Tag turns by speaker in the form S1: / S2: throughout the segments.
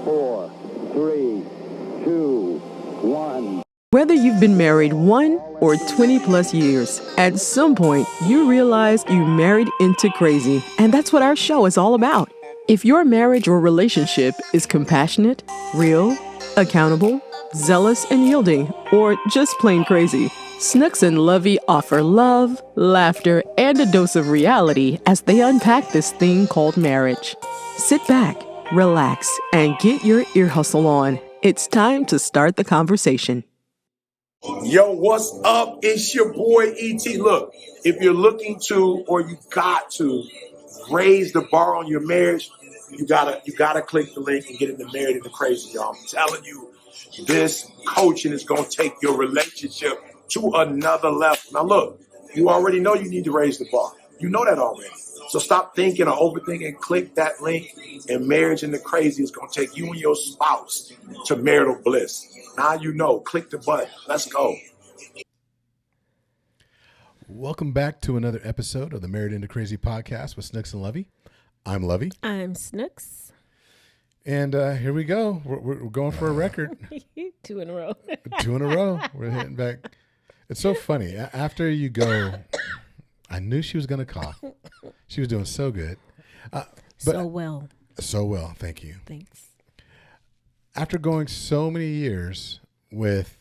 S1: 4, 3, 2, 1.
S2: Whether you've been married 1 or 20 plus years, at some point you realize you married into crazy. And that's what our show is all about. If your marriage or relationship is compassionate, real, accountable, zealous and yielding, or just plain crazy, Snooks and Lovey offer love, laughter, and a dose of reality as they unpack this thing called marriage. Sit back, relax, and get your ear hustle on. It's time to start the conversation.
S3: Yo, what's up? It's your boy E.T. Look, if you're looking to or you got to raise the bar on your marriage, you gotta click the link and get into Married into Crazy, y'all. I'm telling you, this coaching is gonna take your relationship to another level. Now look, you already know you need to raise the bar. You know that already. So stop thinking or overthinking. Click that link, and Marriage into Crazy is gonna take you and your spouse to marital bliss. Now you know. Click the button. Let's go.
S4: Welcome back to another episode of the Married into Crazy podcast with Snooks and Lovey. I'm Lovey.
S5: I'm Snooks.
S4: And here we go. We're going for a record.
S5: 2 in a row.
S4: 2 in a row. We're hitting back. It's so funny. After you go, I knew she was going to cough. She was doing so good.
S5: So well.
S4: So well. Thank you.
S5: Thanks.
S4: After going so many years with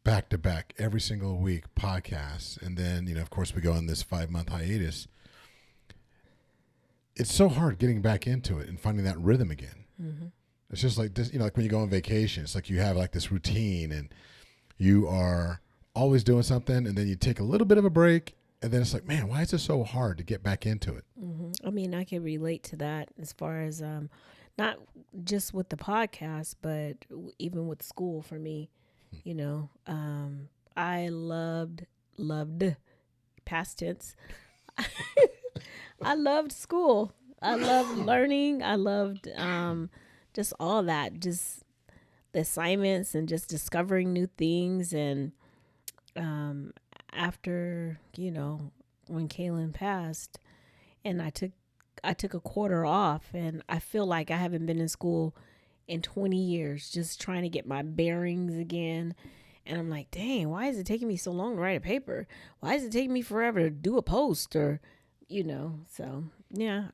S4: back-to-back every single week podcasts, and then, of course, we go on this 5-month hiatus, it's so hard getting back into it and finding that rhythm again. Mm-hmm. It's just like this, like when you go on vacation, it's like you have like this routine and you are always doing something, and then you take a little bit of a break, and then it's like, man, why is it so hard to get back into it?
S5: Mm-hmm. I mean, I can relate to that as far as not just with the podcast, but even with school for me. I loved past tense. I loved school. I loved learning. I loved just all that, just the assignments and just discovering new things. And after, when Kaylin passed and I took a quarter off, and I feel like I haven't been in school in 20 years, just trying to get my bearings again. And I'm like, dang, why is it taking me so long to write a paper? Why is it taking me forever to do a post? Or, so yeah,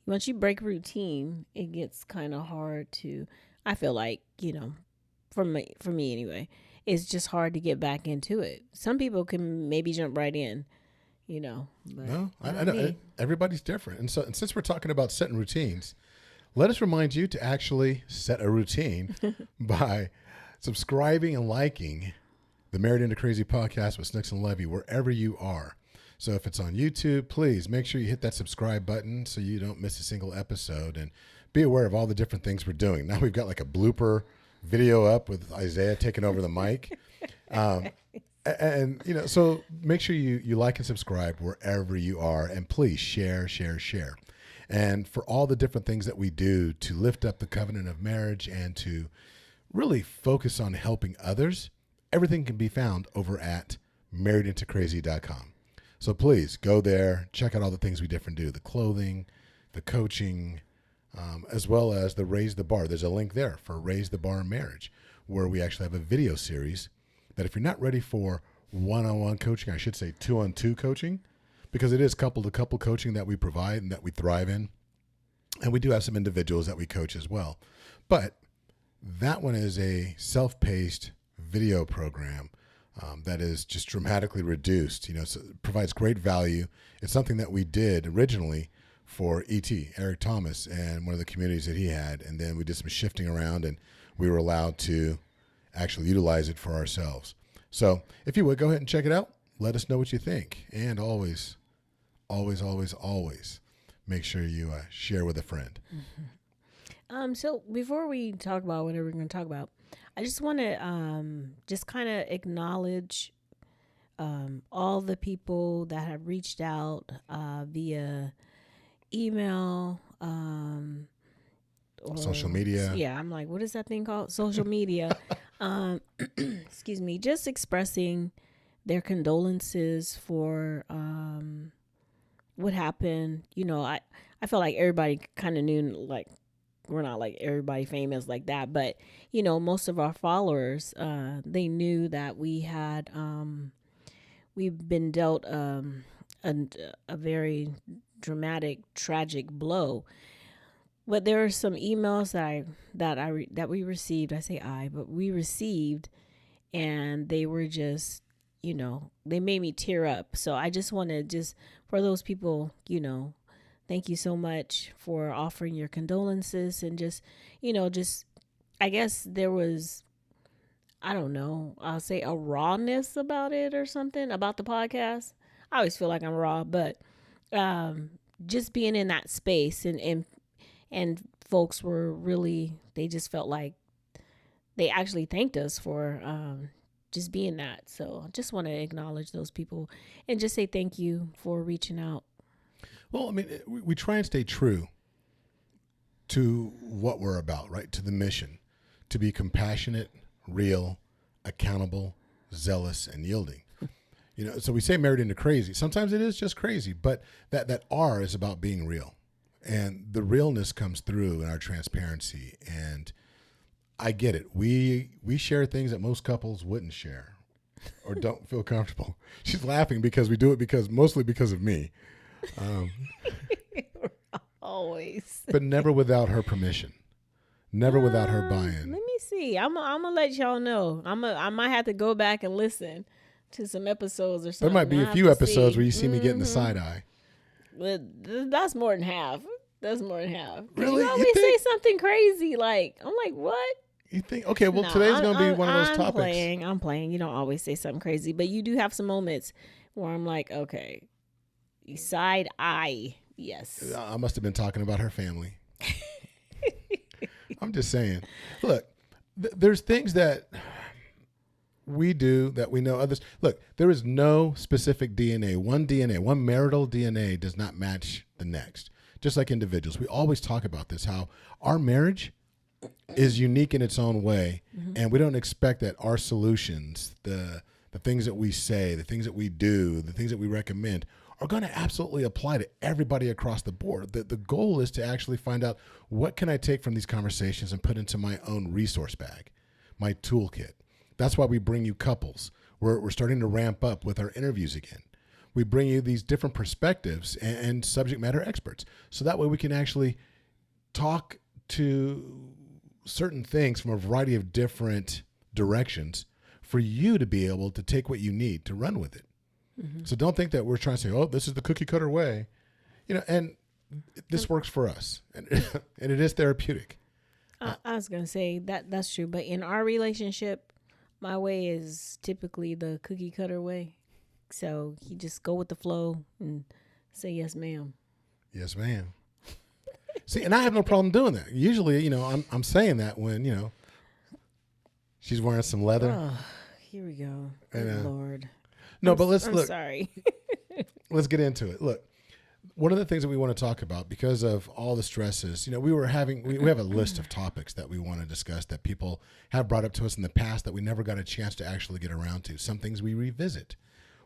S5: once you break routine, it gets kind of hard to, I feel like, for me anyway, it's just hard to get back into it. Some people can maybe jump right in, but
S4: no, I know everybody's different. And since we're talking about setting routines, let us remind you to actually set a routine by subscribing and liking the Married into Crazy podcast with Snooks and Lovey wherever you are. So if it's on YouTube, please make sure you hit that subscribe button so you don't miss a single episode, and be aware of all the different things we're doing. Now we've got like a blooper video up with Isaiah taking over the mic. So make sure you like and subscribe wherever you are, and please share. And for all the different things that we do to lift up the covenant of marriage and to really focus on helping others, everything can be found over at marriedintocrazy.com. So please go there, check out all the things we different do, the clothing, the coaching, as well as the Raise the B.A.R. There's a link there for Raise the B.A.R. Marriage, where we actually have a video series that if you're not ready for one-on-one coaching, I should say 2-on-2 coaching, because it is couple-to-couple coaching that we provide and that we thrive in. And we do have some individuals that we coach as well. But that one is a self-paced video program that is just dramatically reduced. So it provides great value. It's something that we did originally for E.T., Eric Thomas, and one of the communities that he had. And then we did some shifting around, and we were allowed to actually utilize it for ourselves. So if you would, go ahead and check it out. Let us know what you think. And always make sure you share with a friend.
S5: Mm-hmm. So before we talk about whatever we're going to talk about, I just want to just kind of acknowledge all the people that have reached out via email, or
S4: social media.
S5: Yeah, I'm like, what is that thing called? Social media. Excuse me. Just expressing their condolences for what happened. I feel like everybody kind of knew, like, like everybody famous like that, but you know, most of our followers, they knew that we've been dealt a very dramatic, tragic blow. But there are some emails that we received. I say but we received, and they were just, you know, they made me tear up. So I just want to for those people, you know, thank you so much for offering your condolences, and just, you know, I guess there was, I don't know, I'll say a rawness about it or something about the podcast. I always feel like I'm raw, but just being in that space, and folks were really, they just felt like they actually thanked us for just being that. So I just want to acknowledge those people and just say thank you for reaching out.
S4: Well, I mean, we try and stay true to what we're about, right? To the mission, to be compassionate, real, accountable, zealous, and yielding. You know, so we say married into crazy. Sometimes it is just crazy, but that R is about being real. And the realness comes through in our transparency. And I get it. We share things that most couples wouldn't share or don't feel comfortable. She's laughing because we do it mostly because of me.
S5: Always.
S4: But never without her permission. Never without her buy-in.
S5: Let me see. I'm gonna let y'all know. I might have to go back and listen to some episodes or something.
S4: There might be a few episodes where you see me getting the side eye.
S5: But that's more than half. That's more than half.
S4: Really?
S5: You always say something crazy. Like, I'm like, what?
S4: You think? Okay, well, today's going to be one of those topics.
S5: I'm playing. You don't always say something crazy, but you do have some moments where I'm like, okay, side eye. Yes.
S4: I must have been talking about her family. I'm just saying. Look, there's things that we do that we know others. Look, there is no specific DNA. One marital DNA does not match the next. Just like individuals. We always talk about this, how our marriage is unique in its own way. Mm-hmm. And we don't expect that our solutions, the things that we say, the things that we do, the things that we recommend are going to absolutely apply to everybody across the board. The goal is to actually find out, what can I take from these conversations and put into my own resource bag, my toolkit. That's why we bring you couples. We're starting to ramp up with our interviews again. We bring you these different perspectives and subject matter experts. So that way we can actually talk to certain things from a variety of different directions for you to be able to take what you need to run with it. Mm-hmm. So don't think that we're trying to say, oh, this is the cookie cutter way. You know, and this works for us. And it is therapeutic.
S5: I was going to say that's true. But in our relationship, my way is typically the cookie cutter way. So you just go with the flow and say, yes, ma'am.
S4: Yes, ma'am. See, and I have no problem doing that. Usually, you know, I'm saying that when, you know, she's wearing some leather. Oh,
S5: here we go. Good Lord.
S4: No, but let's look.
S5: Sorry.
S4: Let's get into it. Look, one of the things that we want to talk about, because of all the stresses, you know, we have a list of topics that we want to discuss that people have brought up to us in the past that we never got a chance to actually get around to. Some things we revisit.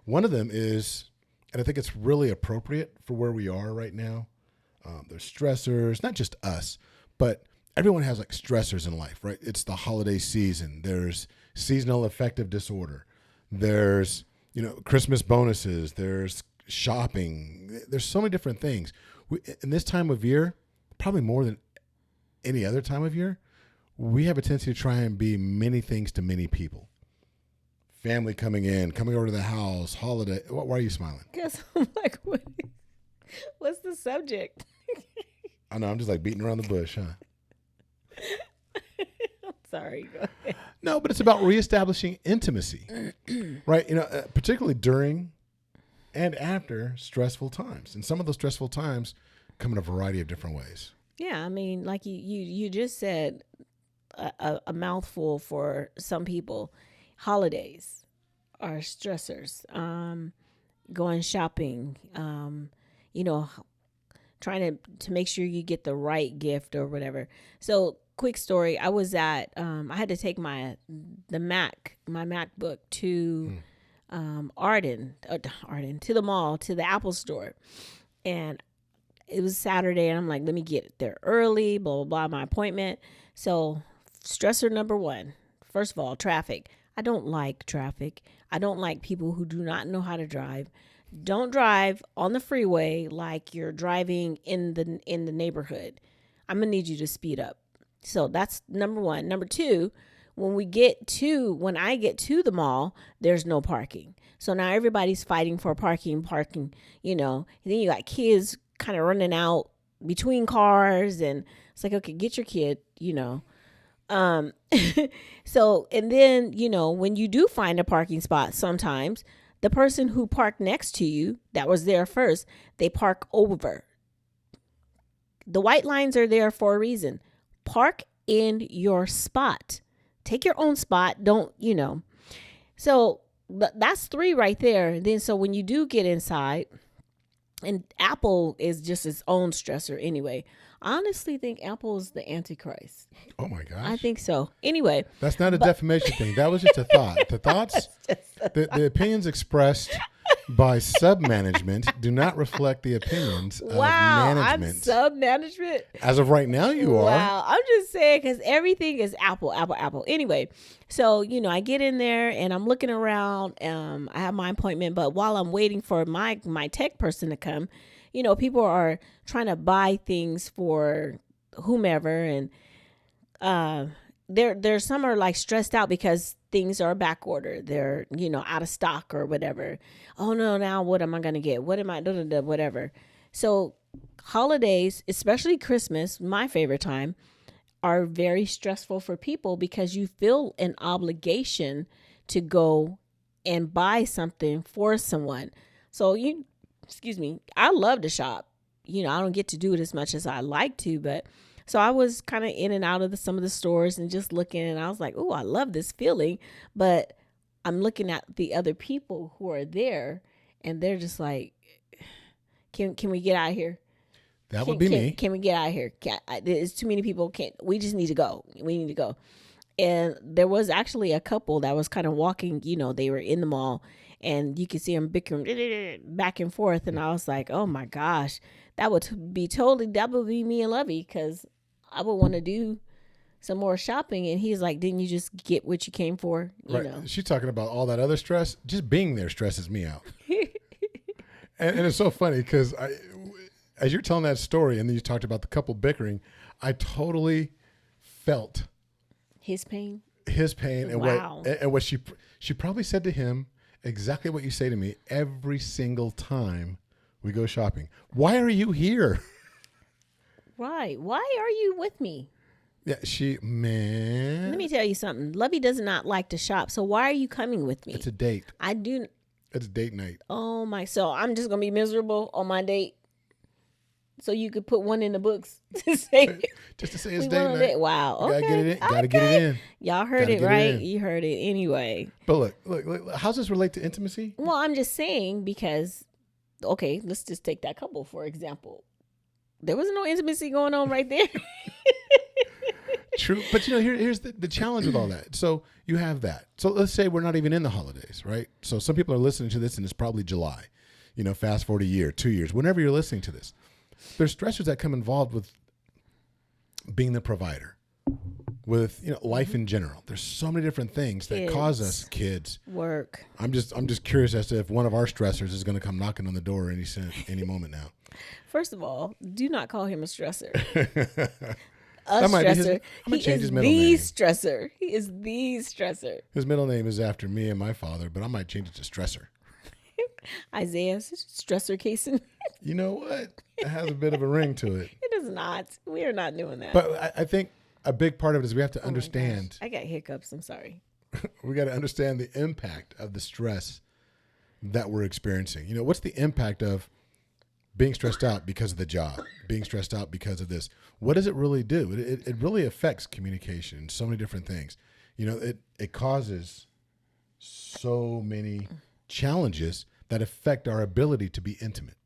S4: One of them is, and I think it's really appropriate for where we are right now, there's stressors, not just us, but everyone has like stressors in life, right? It's the holiday season. There's seasonal affective disorder. There's, you know, Christmas bonuses. There's shopping. There's so many different things. In this time of year, probably more than any other time of year, we have a tendency to try and be many things to many people. Family coming over to the house, holiday. Why are you smiling?
S5: Because I'm like, what's the subject?
S4: I know, I'm just like beating around the bush, huh?
S5: I'm sorry. Go ahead.
S4: No, but it's about reestablishing intimacy, right? You know, particularly during and after stressful times. And some of those stressful times come in a variety of different ways.
S5: Yeah, I mean, like you just said, a mouthful for some people. Holidays are stressors. Going shopping, you know, trying to make sure you get the right gift or whatever. So, quick story. I was at I had to take my MacBook to Arden to the mall, to the Apple store, and it was Saturday, and I'm like, let me get there early, blah, blah, blah, my appointment. So stressor number one, first of all, traffic. I don't like traffic. I don't like people who do not know how to drive. Don't drive on the freeway like you're driving in the neighborhood. I'm going to need you to speed up. So that's number one. Number two, when I get to the mall, there's no parking. So now everybody's fighting for parking, you know. And then you got kids kind of running out between cars, and it's like, okay, get your kid, you know. So, and then, you know, when you do find a parking spot, sometimes the person who parked next to you that was there first, they park over. The white lines are there for a reason. Park in your spot. Take your own spot. Don't, you know. So that's 3 right there. And then so when you do get inside, and Apple is just its own stressor anyway. I honestly think Apple is the Antichrist.
S4: Oh my gosh.
S5: I think so. Anyway.
S4: That's not a defamation thing. That was just a thought. The thoughts, the opinions expressed by sub-management do not reflect the opinions of management.
S5: I'm sub-management?
S4: As of right now, you are.
S5: Wow. I'm just saying, because everything is Apple. Anyway, so, you know, I get in there and I'm looking around. I have my appointment, but while I'm waiting for my tech person to come, you know, people are trying to buy things for whomever, and there's some are like stressed out because things are back ordered. They're, you know, out of stock or whatever. Oh no, now what am I going to get? What am I, whatever. So holidays, especially Christmas, my favorite time, are very stressful for people because you feel an obligation to go and buy something for someone. So I love to shop. You know, I don't get to do it as much as I like to, but so I was kind of in and out of some of the stores and just looking, and I was like, oh, I love this feeling. But I'm looking at the other people who are there, and they're just like, can we get out of here?
S4: That would be me.
S5: Can we get out of here? There's too many people. We just need to go. We need to go. And there was actually a couple that was kind of walking, you know, they were in the mall, and you could see them bickering back and forth. And I was like, oh my gosh, that would be me and Lovey, because I would want to do some more shopping. And he's like, didn't you just get what you came for? You know,
S4: she's talking about all that other stress. Just being there stresses me out. and it's so funny because as you're telling that story, and then you talked about the couple bickering, I totally felt
S5: his pain.
S4: Wow. And what she probably said to him exactly what you say to me every single time we go shopping. Why are you here?
S5: Right. Why are you with me?
S4: Yeah, man.
S5: Let me tell you something. Lovey does not like to shop. So why are you coming with me?
S4: It's a date.
S5: It's
S4: a date night.
S5: Oh my. So I'm just going to be miserable on my date. So you could put one in the books to say
S4: just to say it's date night.
S5: Wow.
S4: Okay. Gotta get it in. Gotta get it in.
S5: Y'all heard it, right? You heard it anyway.
S4: But look, how's this relate to intimacy?
S5: Well, I'm just saying because, okay, let's just take that couple, for example. There was no intimacy going on right there.
S4: True. But, you know, here's the challenge with all that. So you have that. So let's say we're not even in the holidays, right? So some people are listening to this and it's probably July. You know, fast forward a year, 2 years, whenever you're listening to this. There's stressors that come involved with being the provider, with, you know, life in general. There's so many different things that cause us
S5: work.
S4: I'm just curious as to if one of our stressors is going to come knocking on the door any moment now.
S5: First of all, do not call him a stressor.
S4: Stressor. He is his middle name.
S5: Stressor. He is the stressor.
S4: His middle name is after me and my father, but I might change it to Stressor.
S5: Isaiah Stressor Kaysen.
S4: You know what? It has a bit of a ring to it.
S5: It does not. We are not doing that.
S4: But I think a big part of it is we have to understand.
S5: I got hiccups. I'm sorry.
S4: We got to understand the impact of the stress that we're experiencing. You know, what's the impact of being stressed out because of the job, being stressed out because of this? What does it really do? It really affects communication and so many different things. You know, it causes so many challenges that affect our ability to be intimate.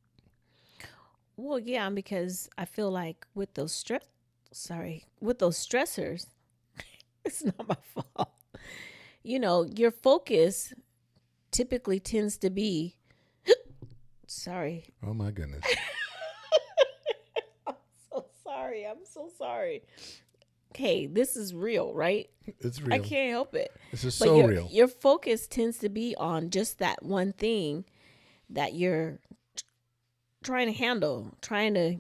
S5: Well, yeah, because I feel like with those stressors, it's not my fault. You know, your focus typically tends to be, sorry.
S4: Oh my goodness.
S5: sorry. I'm so sorry. Okay, this is real, right?
S4: It's real.
S5: I can't help it.
S4: This is
S5: But
S4: so real.
S5: Your focus tends to be on just that one thing that you're trying to handle, trying to,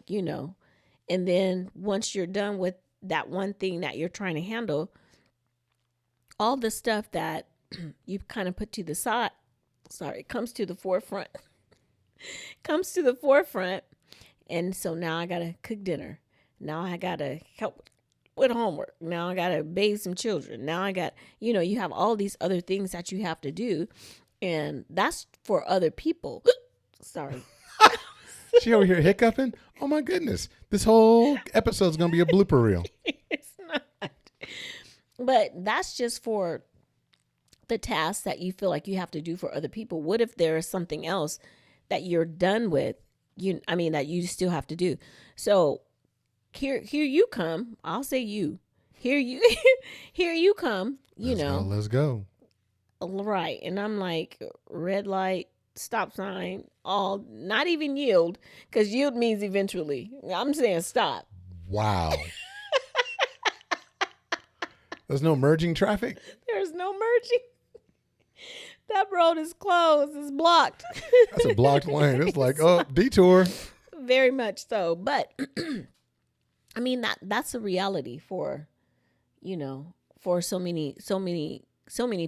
S5: and then once you're done with that one thing that you're trying to handle, all the stuff that you kind of put to the side, comes to the forefront. Comes to the forefront. And so now I got to cook dinner. Now I got to help with homework. Now I got to bathe some children. Now I got, you have all these other things that you have to do. And that's for other people. Sorry.
S4: She over here hiccuping? Oh my goodness. This whole episode's going to be a blooper reel.
S5: It's not. But that's just for the tasks that you feel like you have to do for other people. What if there is something else that you're done with? That you still have to do. So here you come. I'll say you. Here you come,
S4: Let's go.
S5: Right. And I'm like, red light, stop sign, all, not even yield, because yield means eventually. I'm saying stop.
S4: Wow. There's no merging traffic?
S5: There's no merging. That road is closed. It's blocked.
S4: That's a blocked lane. It's like, oh, detour.
S5: Very much so. But that's a reality for, for so many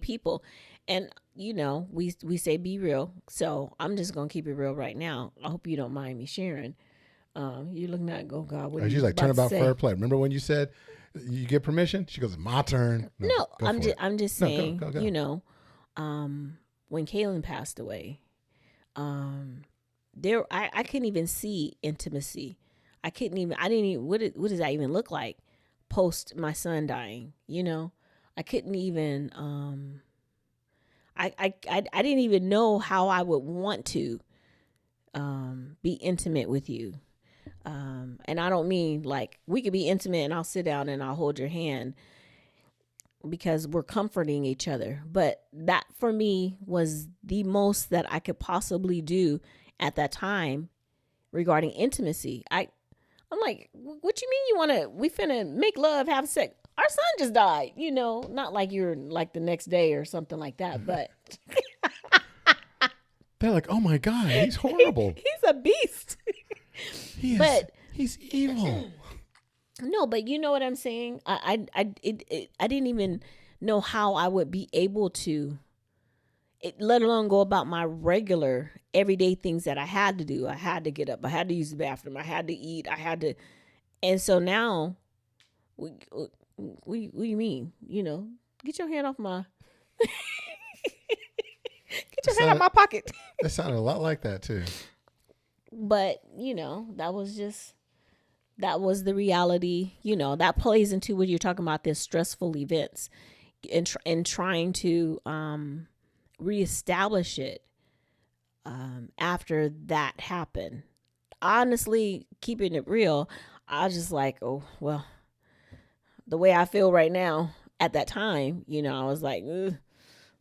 S5: people. And, we say be real. So I'm just going to keep it real right now. I hope you don't mind me sharing. You're looking at go, God. What
S4: She's like, turn about fair play. Remember when you said you get permission? She goes, my turn.
S5: No, I'm just saying,
S4: go.
S5: when Kaylin passed away, I couldn't even see intimacy. I didn't even, what does that even look like post my son dying? I couldn't even, I didn't even know how I would want to, be intimate with you. And I don't mean like we could be intimate and I'll sit down and I'll hold your hand because we're comforting each other. But that for me was the most that I could possibly do at that time regarding intimacy. I'm like, what you mean we finna make love, have sex? Our son just died, not like you're like the next day or something like that, but
S4: they're like, oh my God, he's horrible.
S5: He's a beast.
S4: He's evil.
S5: No, but you know what I'm saying? I didn't even know how I would be able to, let alone go about my regular everyday things that I had to do. I had to get up. I had to use the bathroom. I had to eat. And so now, what do you mean? Get your hand off my, get your hand out my pocket.
S4: That sounded a lot like that too.
S5: But, that was the reality, that plays into what you're talking about, this stressful events and trying to reestablish it after that happened. Honestly, keeping it real, I was just like, oh, well, the way I feel right now at that time, I was like, I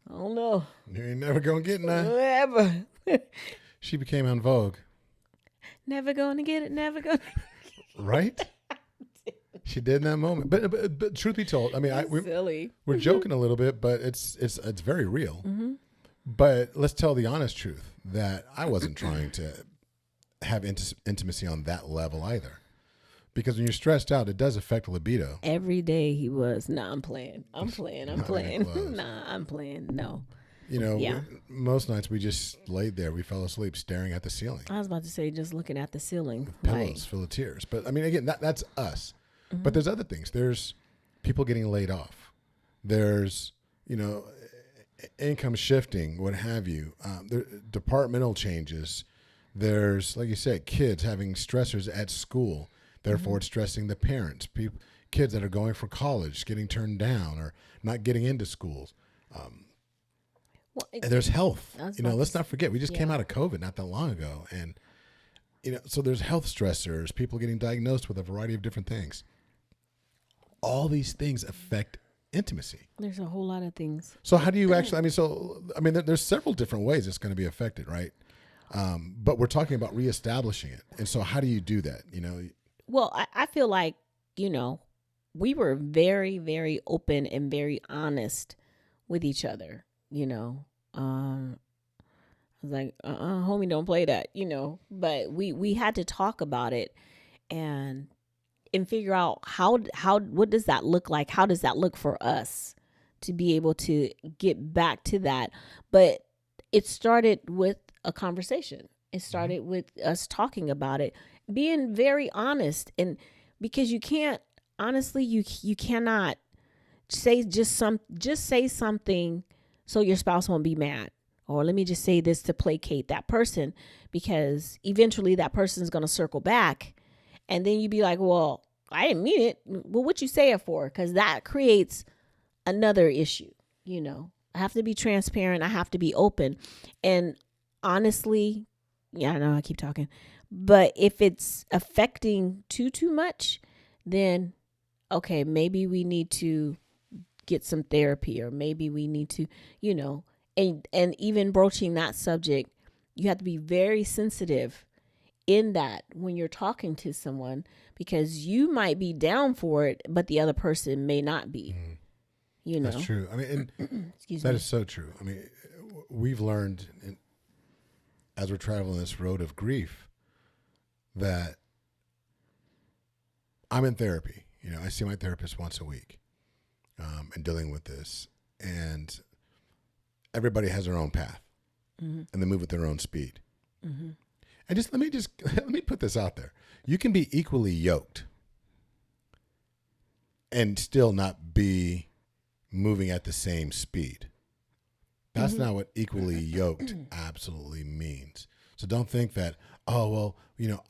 S5: don't know.
S4: You ain't never gonna get none.
S5: Never.
S4: She became en vogue.
S5: Never gonna get it, never gonna.
S4: Right? She did in that moment. But truth be told, we're joking a little bit, but it's very real. Mm-hmm. But let's tell the honest truth that I wasn't trying to have intimacy on that level either. Because when you're stressed out, it does affect libido.
S5: Every day he was, I'm playing. Nah, I'm playing. No.
S4: Most nights we just laid there. We fell asleep staring at the ceiling.
S5: I was about to say just looking at the ceiling.
S4: Pillows full of tears. But again, that's us. Mm-hmm. But there's other things. There's people getting laid off. There's, income shifting, what have you. There departmental changes. There's, like you said, kids having stressors at school. Therefore, it's stressing the parents. Kids that are going for college, getting turned down or not getting into schools. And there's health. Let's not forget, we just came out of COVID not that long ago. And, so there's health stressors, people getting diagnosed with a variety of different things. All these things affect intimacy.
S5: There's a whole lot of things.
S4: So how do you actually, there's several different ways it's going to be affected, right? But we're talking about reestablishing it. And so how do you do that?
S5: Well, I feel like, we were very, very open and very honest with each other, I was like, homie, don't play that, but we had to talk about it and figure out what does that look like? How does that look for us to be able to get back to that? But it started with a conversation. It started with us talking about it, being very honest. And because you can't, honestly, you cannot say say something so your spouse won't be mad. Or let me just say this to placate that person, because eventually that person is going to circle back. And then you be like, well, I didn't mean it. Well, what you say it for? Because that creates another issue. I have to be transparent. I have to be open. And honestly, yeah, I know I keep talking, but if it's affecting too much, then okay, maybe we need to get some therapy, or maybe we need to, and even broaching that subject, you have to be very sensitive in that when you're talking to someone, because you might be down for it, but the other person may not be.
S4: That's true. I mean, and that is so true. I mean, we've learned as we're traveling this road of grief that I'm in therapy. I see my therapist once a week, and dealing with this, and everybody has their own path, and they move at their own speed. And let me put this out there. You can be equally yoked and still not be moving at the same speed. That's not what equally yoked absolutely means. So don't think that, oh, well,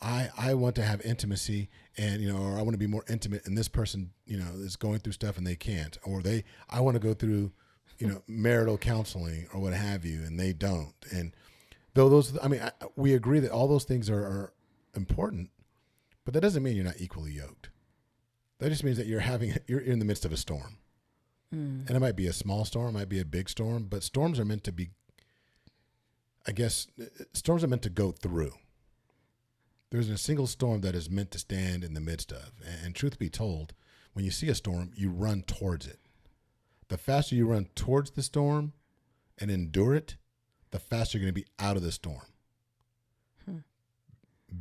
S4: I want to have intimacy and, or I want to be more intimate, and this person, is going through stuff and they can't, or I want to go through, marital counseling or what have you, and they don't. And though we agree that all those things are important, but that doesn't mean you're not equally yoked. That just means that you're in the midst of a storm. And it might be a small storm, it might be a big storm, but storms are meant to be, storms are meant to go through. There's a single storm that is meant to stand in the midst of. And truth be told, when you see a storm, you run towards it. The faster you run towards the storm and endure it, the faster you're going to be out of the storm.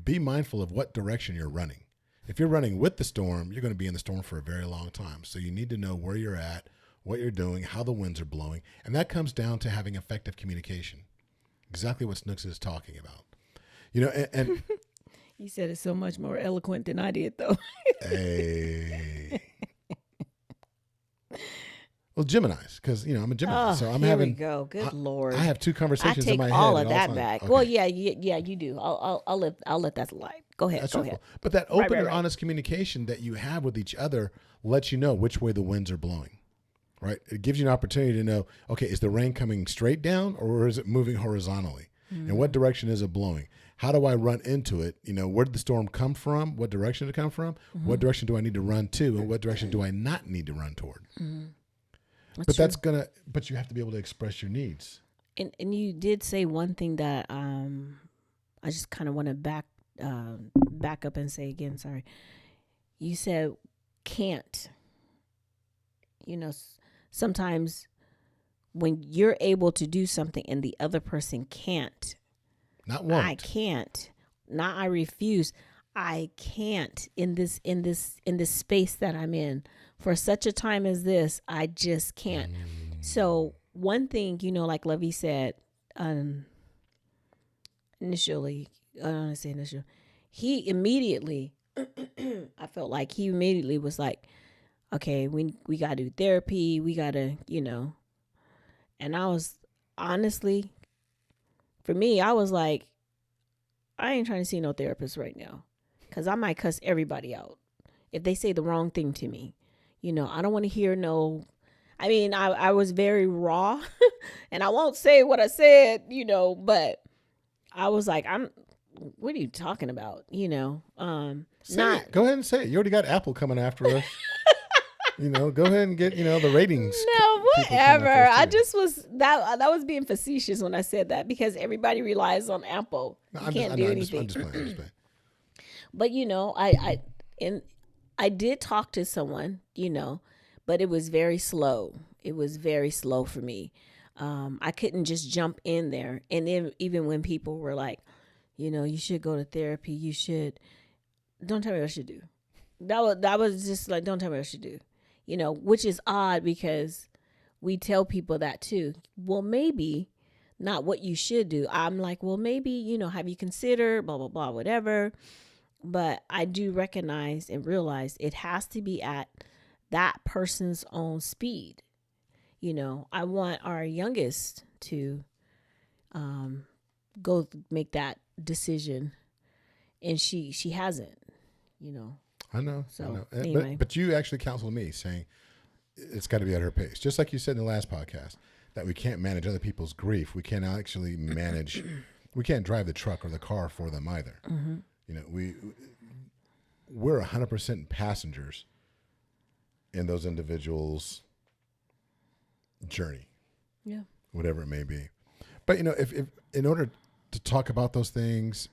S4: Be mindful of what direction you're running. If you're running with the storm, you're going to be in the storm for a very long time. So you need to know where you're at, what you're doing, how the winds are blowing. And that comes down to having effective communication. Exactly what Snooks is talking about. And
S5: you said it so much more eloquent than I did, though.
S4: Hey. Well, Geminis, because I'm a Gemini, so I'm
S5: here
S4: having.
S5: We go. Good Lord!
S4: I have two conversations in my head.
S5: I take all of that
S4: time.
S5: back.
S4: Okay.
S5: Well, yeah, you do. I'll let that slide. Go ahead.
S4: That's
S5: go
S4: truthful.
S5: ahead.
S4: But that open and
S5: right.
S4: honest communication that you have with each other lets you know which way the winds are blowing, right? It gives you an opportunity to know, okay, is the rain coming straight down or is it moving horizontally? And what direction is it blowing? How do I run into it? Where did the storm come from? What direction did it come from? What direction do I need to run to? And what direction do I not need to run toward? But you have to be able to express your needs.
S5: And you did say one thing that I just kind of want to back up and say again. Sorry, you said can't. Sometimes when you're able to do something and the other person can't,
S4: not won't.
S5: I can't. Not I refuse. I can't in this space that I'm in for such a time as this. I just can't. So one thing, like Lovey said, initially, I don't want to say initial, he immediately, I felt like he immediately was like, okay, we got to do therapy. We got to, and I was honestly, for me, I was like, I ain't trying to see no therapist right now. Because I might cuss everybody out if they say the wrong thing to me. I don't want to hear no. I mean, I was very raw and I won't say what I said, but I was like, what are you talking about?
S4: Go ahead and say it. You already got Apple coming after us. Go ahead and get, the ratings.
S5: No, whatever. I just was, that was being facetious when I said that because everybody relies on Apple. You can't do anything.
S4: I'm just playing.
S5: But And I did talk to someone, but it was very slow. It was very slow for me. I couldn't just jump in there. And then even when people were like, you should go to therapy, you should, don't tell me what I should do. That was just like, don't tell me what I should do, which is odd because we tell people that too. Well, maybe not what you should do. I'm like, well, maybe, have you considered blah, blah, blah, whatever. But I do recognize and realize it has to be at that person's own speed. I want our youngest to go make that decision, and she hasn't.
S4: I know.
S5: So
S4: I know.
S5: anyway.
S4: But you actually counseled me saying it's got to be at her pace, just like you said in the last podcast that we can't manage other people's grief. We can't actually manage. We can't drive the truck or the car for them either.
S5: Mm-hmm.
S4: We're 100% passengers in those individuals' journey, whatever it may be. But if in order to talk about those things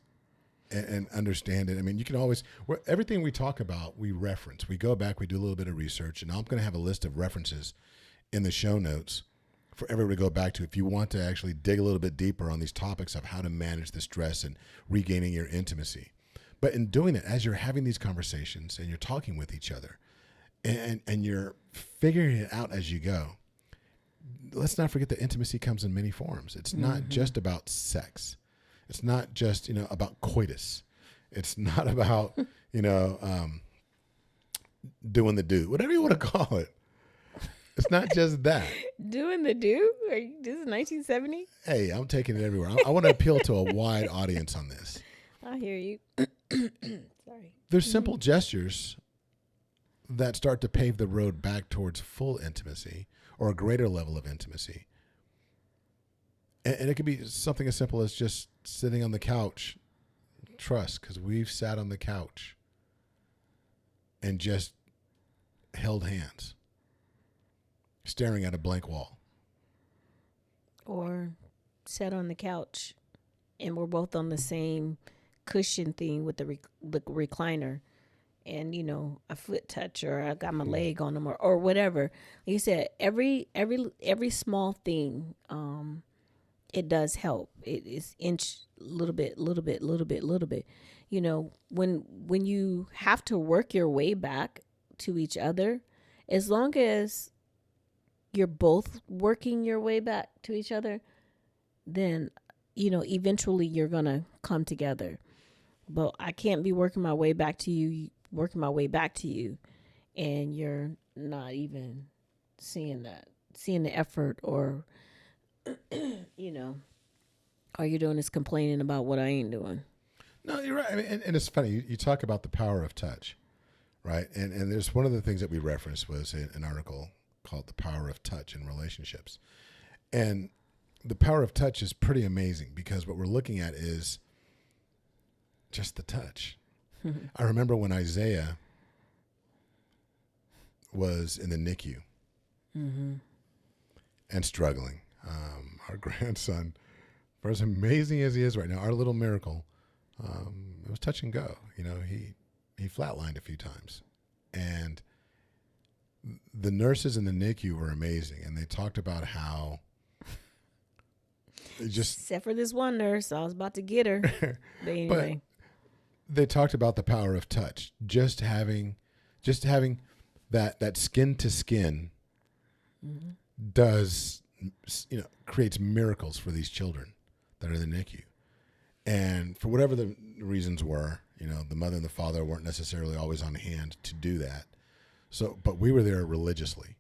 S4: and understand it, I mean, you can always everything we talk about, we reference, we go back, we do a little bit of research, and I'm going to have a list of references in the show notes for everybody to go back to if you want to actually dig a little bit deeper on these topics of how to manage the stress and regaining your intimacy. But in doing it, as you're having these conversations and you're talking with each other and you're figuring it out as you go, let's not forget that intimacy comes in many forms. It's not just about sex. It's not just, about coitus. It's not about, doing the do, whatever you want to call it. It's not just that.
S5: Doing the do? This is 1970?
S4: Hey, I'm taking it everywhere. I want to appeal to a wide audience on this.
S5: I hear you. Sorry.
S4: There's simple gestures that start to pave the road back towards full intimacy or a greater level of intimacy. And it could be something as simple as just sitting on the couch. Trust, because we've sat on the couch and just held hands, staring at a blank wall.
S5: Or sat on the couch and we're both on the same cushion thing with the recliner, and a foot touch, or I got my leg on them, or whatever. Like you said, every small thing, it does help. It is inch little bit. When you have to work your way back to each other, as long as you're both working your way back to each other, then eventually you're gonna come together. But I can't be working my way back to you, and you're not even seeing the effort, or all you're doing is complaining about what I ain't doing.
S4: No, you're right. I mean, and it's funny. You talk about the power of touch, right? And there's one of the things that we referenced was an article called "The Power of Touch in Relationships," and the power of touch is pretty amazing because what we're looking at is just the touch. I remember when Isaiah was in the NICU and struggling. Our grandson, for as amazing as he is right now, our little miracle, it was touch and go. He flatlined a few times. And the nurses in the NICU were amazing. And they talked about how
S5: except for this one nurse, I was about to get her. But anyway.
S4: But they talked about the power of touch. Just having that skin to skin does, creates miracles for these children that are in the NICU. And for whatever the reasons were, the mother and the father weren't necessarily always on hand to do that. So, but we were there religiously.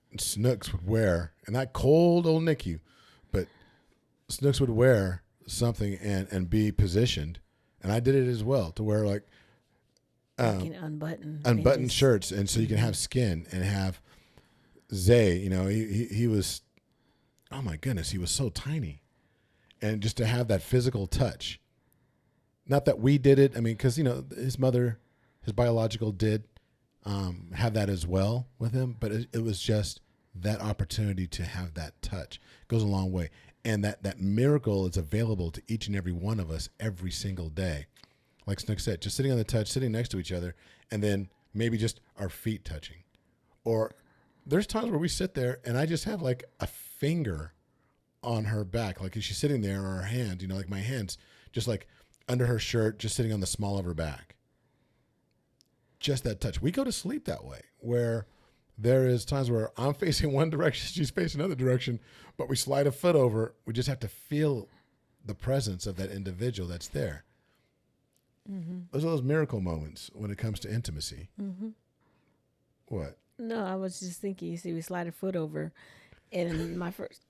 S4: And Snooks would wear, in that cold old NICU, but Snooks would wear something and be positioned. And I did it as well, to wear like
S5: can
S4: unbutton shirts, and so you can have skin and have Zay. He was, oh my goodness, he was so tiny, and just to have that physical touch. Not that we did it. I mean, because his mother, his biological, did have that as well with him, but it was just that opportunity to have that touch goes a long way. And that miracle is available to each and every one of us every single day. like Snook said, just sitting on the touch, sitting next to each other, and then maybe just our feet touching. Or there's times where we sit there and I just have like a finger on her back, like if she's sitting there, or her hand, like my hand's just like under her shirt, just sitting on the small of her back. Just that touch. We go to sleep that way, where there is times where I'm facing one direction, she's facing another direction, but we slide a foot over. We just have to feel the presence of that individual that's there. Mm-hmm. Those are those miracle moments when it comes to intimacy.
S5: Mm-hmm.
S4: What?
S5: No, I was just thinking, you see, we slide a foot over, and my first,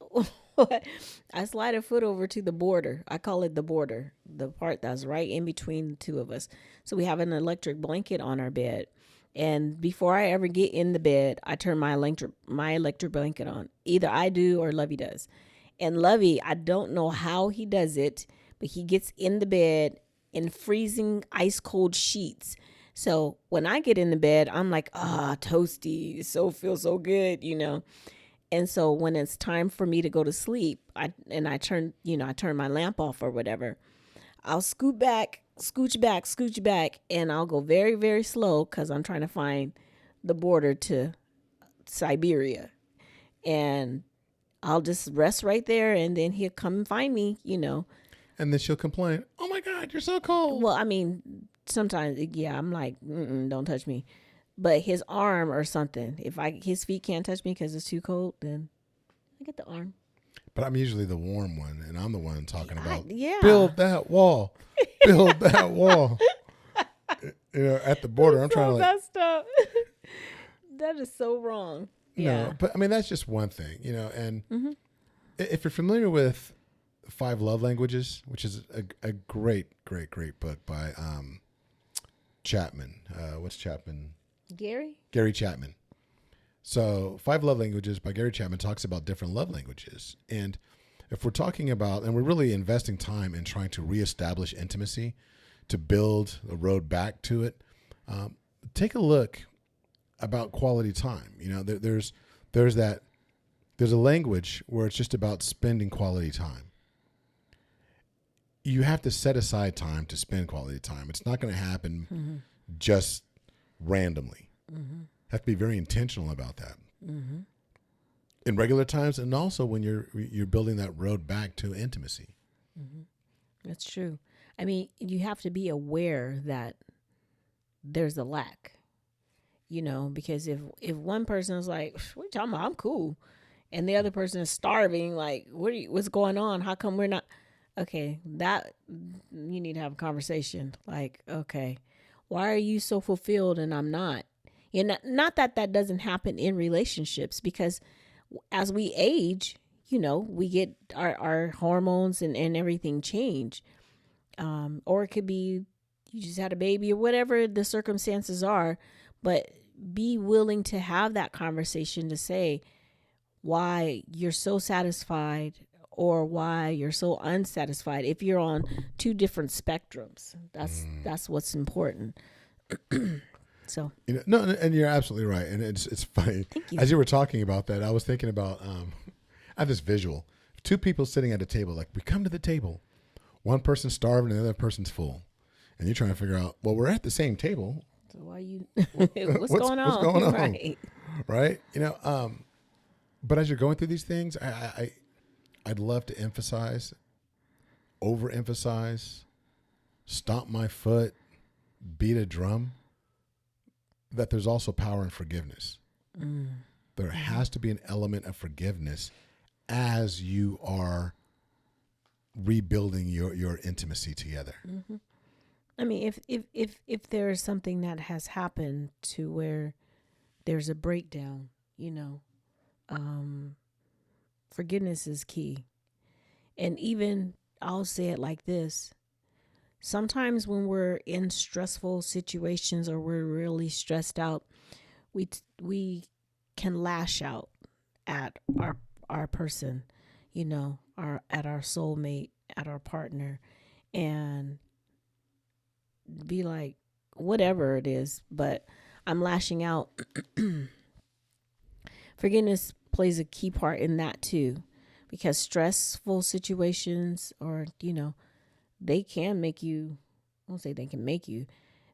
S5: I slide a foot over to the border. I call it the border, the part that's right in between the two of us. So we have an electric blanket on our bed. And before I ever get in the bed, I turn my electric blanket on. Either I do or Lovey does. And Lovey, I don't know how he does it, but he gets in the bed in freezing ice cold sheets. So when I get in the bed, I'm like, toasty, feels so good, And so when it's time for me to go to sleep, I turn my lamp off or whatever, I'll scooch back, and I'll go very, very slow because I'm trying to find the border to Siberia. And I'll just rest right there, and then he'll come and find me,
S4: And then she'll complain, "Oh my God, you're so cold."
S5: Well, I mean, sometimes, I'm like, don't touch me. But his arm or something, if his feet can't touch me because it's too cold, then I get the arm.
S4: But I'm usually the warm one, and I'm the one talking about,
S5: yeah.
S4: Build that wall. Build that wall. At the border, I'm trying to
S5: messed up. That is so wrong. Yeah.
S4: No, but I mean, that's just one thing, and
S5: mm-hmm.
S4: if you're familiar with 5 Love Languages, which is a great, great, great book by Chapman. What's Chapman? Gary Chapman. So 5 Love Languages by Gary Chapman talks about different love languages. And if we're talking about, and we're really investing time in trying to reestablish intimacy, to build a road back to it, take a look about quality time. There's a language where it's just about spending quality time. You have to set aside time to spend quality time. It's not going to happen
S5: mm-hmm.
S4: just randomly.
S5: Mm-hmm.
S4: Have to be very intentional about that.
S5: Mm-hmm.
S4: In regular times, and also when you're building that road back to intimacy.
S5: Mm-hmm. That's true. I mean, you have to be aware that there's a lack, because if one person is like, "What are you talking about? I'm cool," and the other person is starving, like, what's going on? How come we're not? Okay, that you need to have a conversation. Like, okay, why are you so fulfilled and I'm not? Not that doesn't happen in relationships, because as we age, we get our hormones and everything change. Or it could be you just had a baby or whatever the circumstances are, but be willing to have that conversation to say why you're so satisfied or why you're so unsatisfied. If you're on 2 different spectrums, that's what's important. So
S4: no, and you're absolutely right, and it's funny.
S5: Thank you.
S4: As you were talking about that, I was thinking about I have this visual: 2 people sitting at a table. Like, we come to the table, one person's starving and the other person's full, and you're trying to figure out, well, we're at the same table.
S5: So why you? what's going on?
S4: What's going on?
S5: Right.
S4: Right. But as you're going through these things, I'd love to overemphasize, stomp my foot, beat a drum, that there's also power in forgiveness. There has to be an element of forgiveness as you are rebuilding your intimacy together.
S5: Mm-hmm. I mean, if there's something that has happened to where there's a breakdown, forgiveness is key. And even, I'll say it like this: sometimes when we're in stressful situations or we're really stressed out, we can lash out at our person, at our soulmate, at our partner, and be like, whatever it is, but I'm lashing out. Forgiveness plays a key part in that too, because stressful situations, or they can make you won't say they can make you.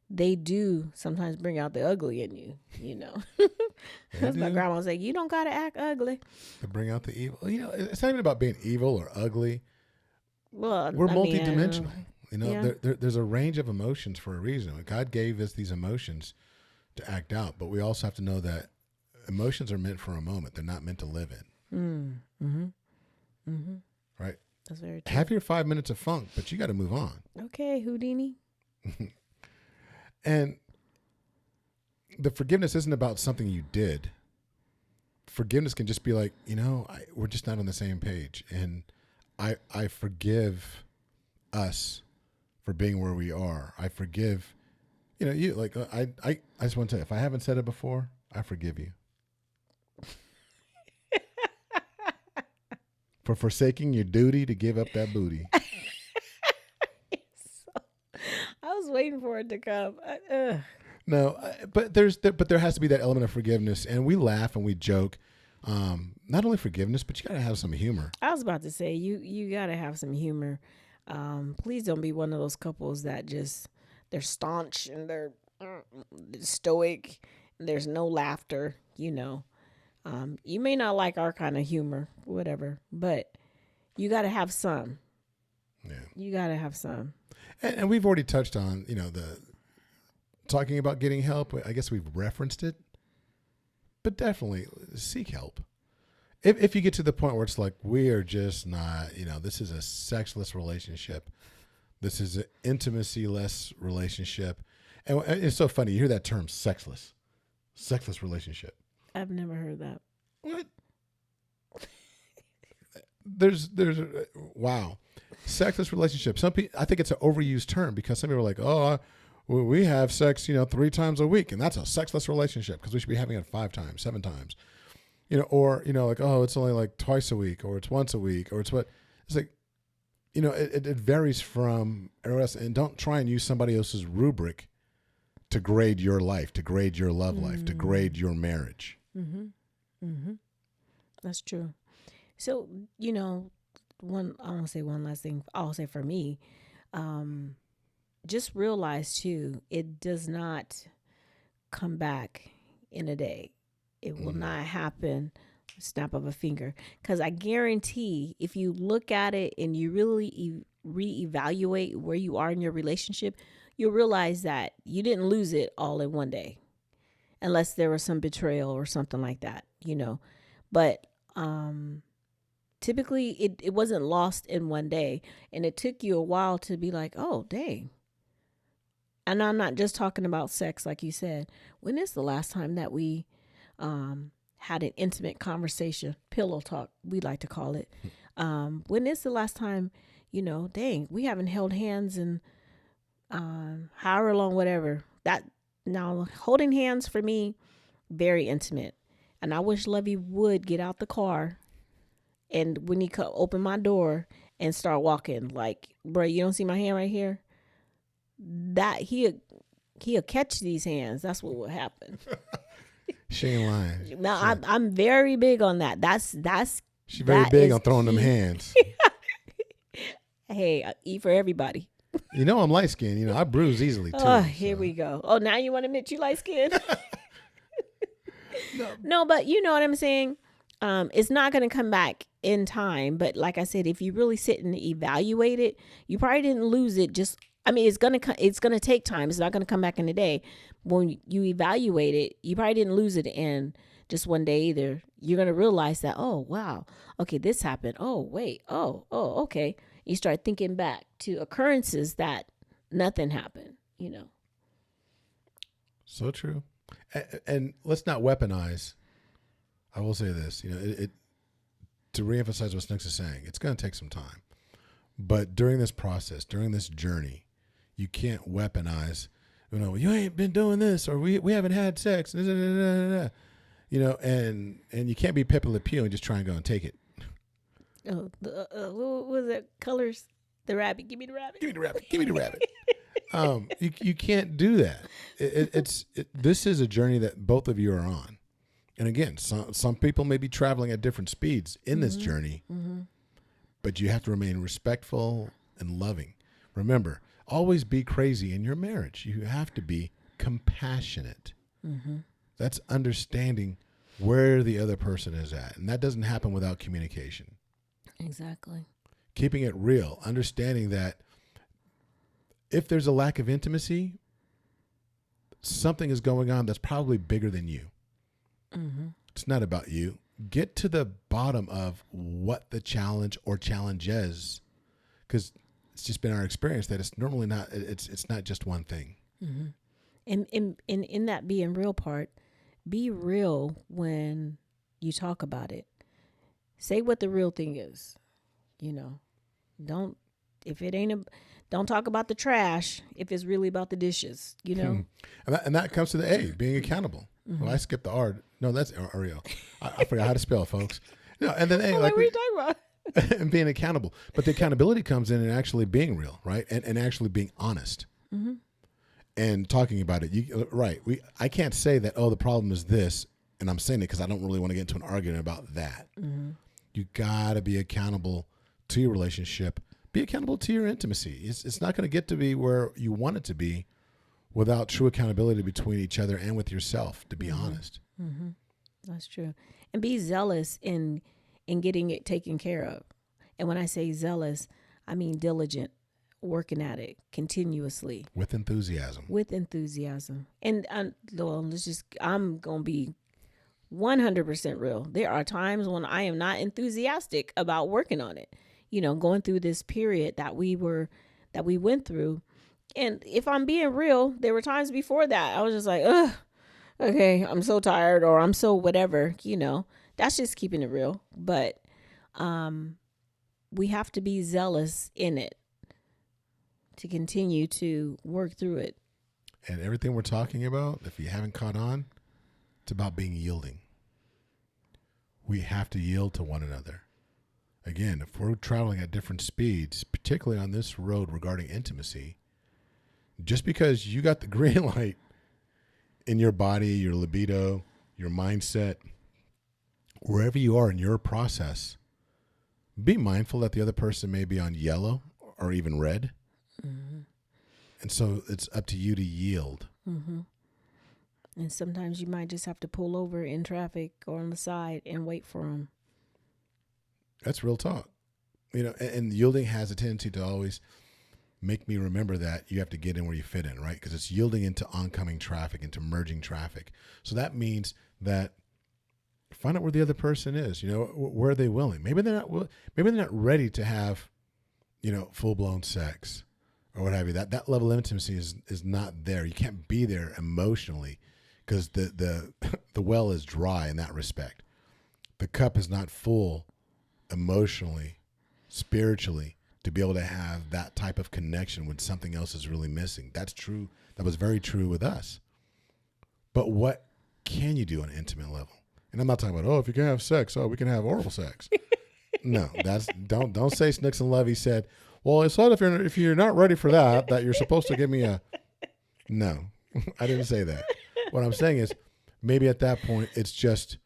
S5: They do sometimes bring out the ugly in you, you know. That's my grandma say, you don't got to act ugly.
S4: To bring out the evil. You know, it's not even about being evil or ugly.
S5: Well,
S4: We're multidimensional. You know,
S5: yeah.
S4: there's a range of emotions for a reason. God gave us these emotions to act out, but we also have to know that emotions are meant for a moment. They're not meant to live in. Right?
S5: That's very true.
S4: Have your 5 minutes of funk, but you got to move on.
S5: Okay, Houdini.
S4: And the forgiveness isn't about something you did. Forgiveness can just be like, you know, we're just not on the same page. And I forgive us for being where we are. I forgive, you know, you like, I just want to say, if I haven't said it before, I forgive you. For forsaking your duty to give up that booty.
S5: I was waiting for it to come.
S4: No, but there has to be that element of forgiveness, and we laugh and we joke. Not only forgiveness, but you got to have some humor.
S5: I was about to say you got to have some humor. Please don't be one of those couples that just they're staunch and they're stoic. And there's no laughter. You know, you may not like our kind of humor, whatever, but you got to have some.
S4: Yeah,
S5: you got to have some.
S4: And we've already touched on, you know, talking about getting help. I guess we've referenced it, but definitely seek help. If you get to the point where it's like, we are just not, you know, this is a sexless relationship. This is an intimacy-less relationship. And it's so funny. You hear that term, sexless relationship.
S5: I've never heard that.
S4: What? There's wow. Sexless relationship. Some people, I think it's an overused term because some people are like, oh, we have sex, you know, 3 times a week, and that's a sexless relationship because we should be having it 5 times, 7 times, you know, or, you know, like, oh, it's only like twice a week, or it's once a week, or it's what, it's like, you know, it varies from everyone else, and don't try and use somebody else's rubric to grade your life, to grade your love life, to grade your marriage.
S5: That's true. So, you know, I want to say one last thing. I'll say for me, just realize too, it does not come back in a day. It will not happen snap of a finger. Because I guarantee if you look at it and you really reevaluate where you are in your relationship, you'll realize that you didn't lose it all in one day, unless there was some betrayal or something like that, you know. But typically it wasn't lost in one day, and it took you a while to be like, oh, dang. And I'm not just talking about sex, like you said. When is the last time that we had an intimate conversation, pillow talk, we like to call it? When is the last time, you know, dang, we haven't held hands in however long, whatever. That now holding hands for me, very intimate. And I wish Lovey would get out the car, and when he open my door and start walking, like, bro, you don't see my hand right here? That he'll catch these hands. That's what will happen.
S4: She ain't lying.
S5: Now I'm very big on that. She's
S4: very big on throwing them hands.
S5: Hey, I eat for everybody.
S4: You know I'm light skinned. You know I bruise easily too.
S5: Oh, here we go. Oh, now you want to admit you light skinned? No, but you know what I'm saying. It's not going to come back in time. But like I said, if you really sit and evaluate it, you probably didn't lose it. It's gonna take time. It's not gonna come back in a day. When you evaluate it, you probably didn't lose it in just one day either. You're gonna realize that, oh wow, okay, this happened. Oh wait, oh okay. You start thinking back to occurrences that nothing happened. You know.
S4: So true, and let's not weaponize. I will say this, you know, it to reemphasize what Snooks is saying. It's gonna take some time, but during this process, during this journey, you can't weaponize, you know, you ain't been doing this, or we haven't had sex, you know, and you can't be Pepe Le Pew and just try and go and take it.
S5: Oh, what was it? Colors, the rabbit. Give me the rabbit.
S4: Give me the rabbit. Give me the rabbit. You can't do that. This is a journey that both of you are on, and again, some people may be traveling at different speeds in this journey, but you have to remain respectful and loving. Remember, always be crazy in your marriage. You have to be compassionate. That's understanding where the other person is at. And that doesn't happen without communication.
S5: Exactly.
S4: Keeping it real, understanding that if there's a lack of intimacy, something is going on that's probably bigger than you. It's not about you. Get to the bottom of what the challenge or challenges, because it's just been our experience that it's normally not, it's not just one thing.
S5: And in that being real part, be real when you talk about it. Say what the real thing is. Don't talk about the trash if it's really about the dishes,
S4: And that comes to the A, being accountable. Well, I skipped the R. No, that's Ariel. I forgot how to spell, folks. And then A,
S5: what are you talking about?
S4: and being accountable. But the accountability comes in actually being real, right? And actually being honest. And talking about it. I can't say that, the problem is this, and I'm saying it because I don't really want to get into an argument about that. You got to be accountable to your relationship. Be accountable to your intimacy. It's not going to get to be where you want it to be without true accountability between each other and with yourself, to be honest.
S5: That's true. And be zealous in getting it taken care of. And when I say zealous, I mean diligent, working at it continuously.
S4: With enthusiasm.
S5: And I'm going to be 100% real. There are times when I am not enthusiastic about working on it. Going through this period that we went through. And if I'm being real, there were times before that I was just like, ugh, okay, I'm so tired, or I'm so whatever, that's just keeping it real. But we have to be zealous in it to continue to work through it.
S4: And everything we're talking about, if you haven't caught on, it's about being yielding. We have to yield to one another. Again, if we're traveling at different speeds, particularly on this road regarding intimacy, just because you got the green light in your body, your libido, your mindset, wherever you are in your process, be mindful that the other person may be on yellow or even red. And so it's up to you to yield.
S5: And sometimes you might just have to pull over in traffic or on the side and wait for them.
S4: That's real talk. And yielding has a tendency to always make me remember that you have to get in where you fit in, right? Because it's yielding into oncoming traffic, into merging traffic. So that means that find out where the other person is. Where are they willing? Maybe they're not ready to have, full-blown sex or what have you. That level of intimacy is not there. You can't be there emotionally because the well is dry in that respect. The cup is not full emotionally, spiritually, to be able to have that type of connection when something else is really missing. That's true. That was very true with us. But what can you do on an intimate level? And I'm not talking about, if you can have sex, we can have oral sex. No, don't say Snooks and Lovey said, well, it's not if you're not ready for that you're supposed to give me a. No, I didn't say that. What I'm saying is maybe at that point it's just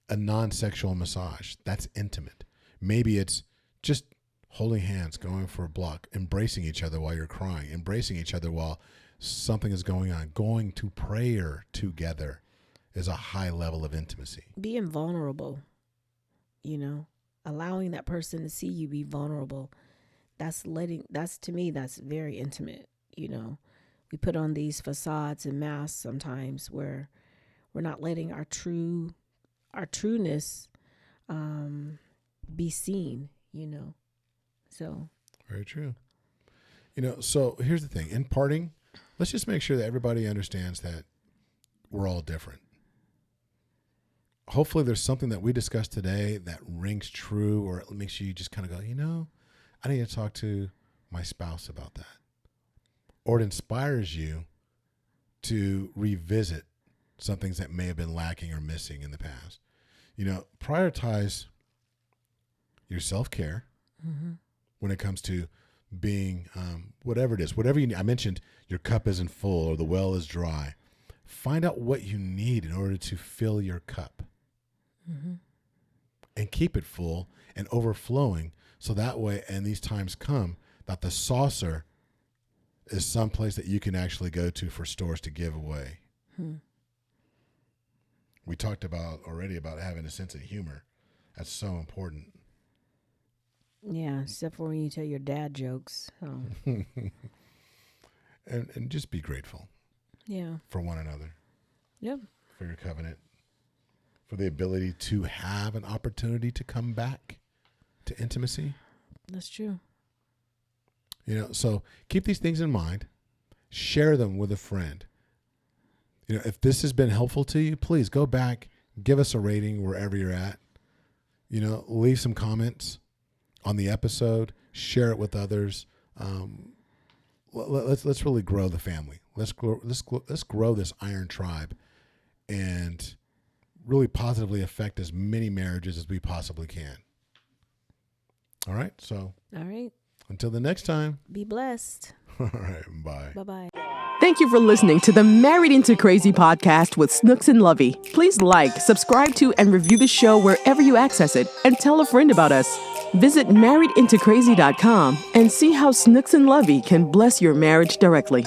S4: a non-sexual massage. That's intimate. Maybe it's just holding hands, going for a block, embracing each other while you're crying, embracing each other while something is going on. Going to prayer together is a high level of intimacy. Being
S5: vulnerable, allowing that person to see you be vulnerable. That's to me, that's very intimate. We put on these facades and masks sometimes where we're not letting our trueness be seen, So
S4: very true. So here's the thing. In parting, let's just make sure that everybody understands that we're all different. Hopefully there's something that we discussed today that rings true, or it makes you just kind of go, I need to talk to my spouse about that. Or it inspires you to revisit some things that may have been lacking or missing in the past. Prioritize your self-care when it comes to being whatever it is, whatever you need. I mentioned your cup isn't full or the well is dry. Find out what you need in order to fill your cup and keep it full and overflowing. So that way, and these times come, that the saucer is someplace that you can actually go to for stores to give away. We talked already about having a sense of humor. That's so important.
S5: Yeah, except for when you tell your dad jokes. So.
S4: and just be grateful.
S5: Yeah.
S4: For one another.
S5: Yep.
S4: For your covenant. For the ability to have an opportunity to come back to intimacy.
S5: That's true.
S4: So keep these things in mind. Share them with a friend. If this has been helpful to you, please go back, give us a rating wherever you're at. Leave some comments on the episode, share it with others. Let's really grow the family. Let's grow this iron tribe and really positively affect as many marriages as we possibly can. All right. So.
S5: All right.
S4: Until the next time.
S5: Be blessed.
S4: All right. Bye.
S5: Bye-bye.
S2: Thank you for listening to the Married Into Crazy podcast with Snooks and Lovey. Please like, subscribe to, and review the show wherever you access it, and tell a friend about us. Visit marriedintocrazy.com and see how Snooks and Lovey can bless your marriage directly.